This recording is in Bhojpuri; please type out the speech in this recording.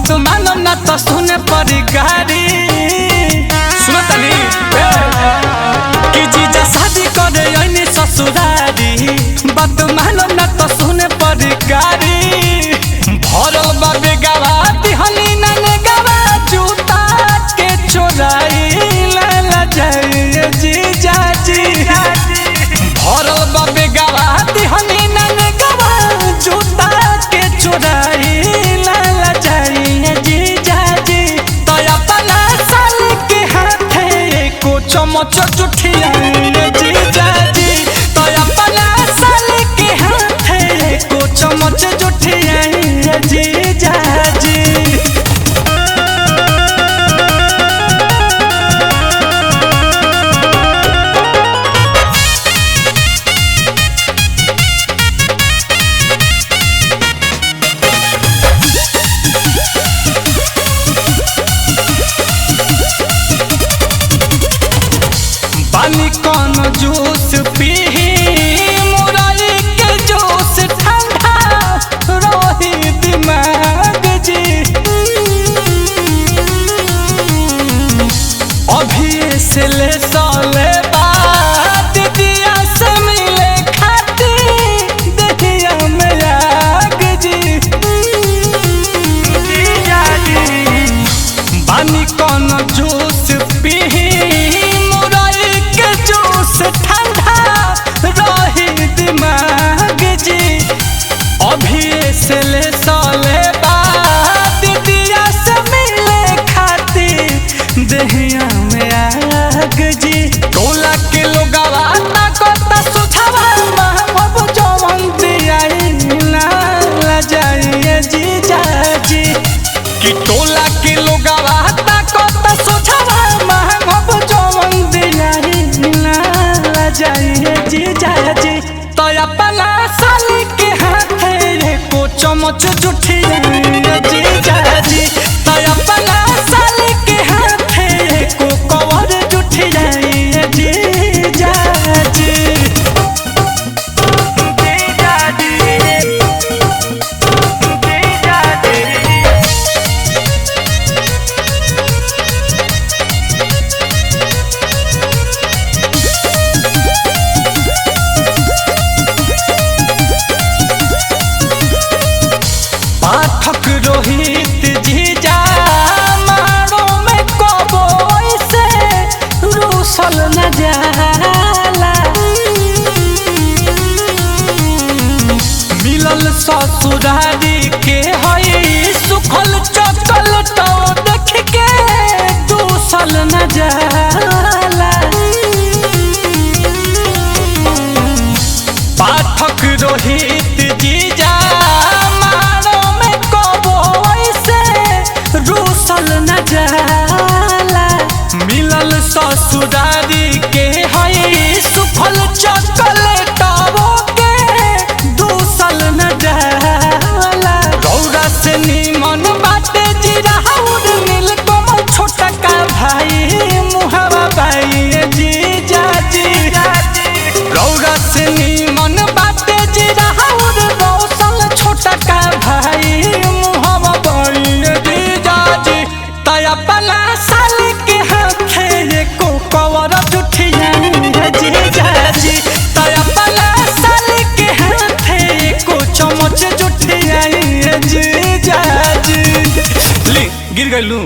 बात मानो ना तो सुने पड़ी गाड़ी। सुनो तनी कि जीजा शादी करे आईनी ससुरारी, बात मानो ना तो सुने पड़ी गाड़ी। भरल बाबे गवा दिहनी नने गवा जूता के चोराई ला जाए जीजा जी। भरल बाबे गवा दिहनी नने गवा जूता के चोराई ला जाए जीजा जी। तो अपना साल के हाथे को चमच जुठिया जीजा जी। तो अपना साल के हाथे को चमच जुठिया जीजा जी। पानी कौन जूस पीही मुरई के जूस ठंडा रही दिमाग जी। अभी से ले साले बाद दिया से मिले खाती दहिया में आग जी। पानी कौन जूस पीही ठंडा रही दिमाग जी। अभी से ले साले बाद दिया से मिले खाती दहिया में आग जी। टोला के लोगवा ना कोता सुझावा महबूब जवन दियाई ना ला जाए जीजा जी। कि टोला के लोगवा ना कोता सुझावा महबूब जवन दियाई जाइए जीजा जी। तो अपना साली के हाथे को चमच जुठिया जीजा जी। तो अपना साली के हाथे को कवर जुठिया जीजा जी। जीजा जी जीजा जी। पाठक रोहित जीजा मारो में कबो से रूसल न जाला। मिलल ससुरारी के हई सुखल चकल तो देख के दूसल न जाला। पाठक रोहित जीजा रूसल न जाला। मिलल ससुरारी के हई सुफल चॉकलेटवो के दूसल न जाला। गौरा से नीमन बाटे जीरा हउर नील कमल छोटा का भाई मुहावा बाई जीजा जी। गौरा से नीमन बाटे जीरा हउर रौसल छोटा का भाई मुहावा बाई जीजा जी। अपना साली के हाथे को कवर जुठिया जीजा जी। तो अपना साली के हाथे को चमच जुठिया जीजा जी। ली गिर गइलू।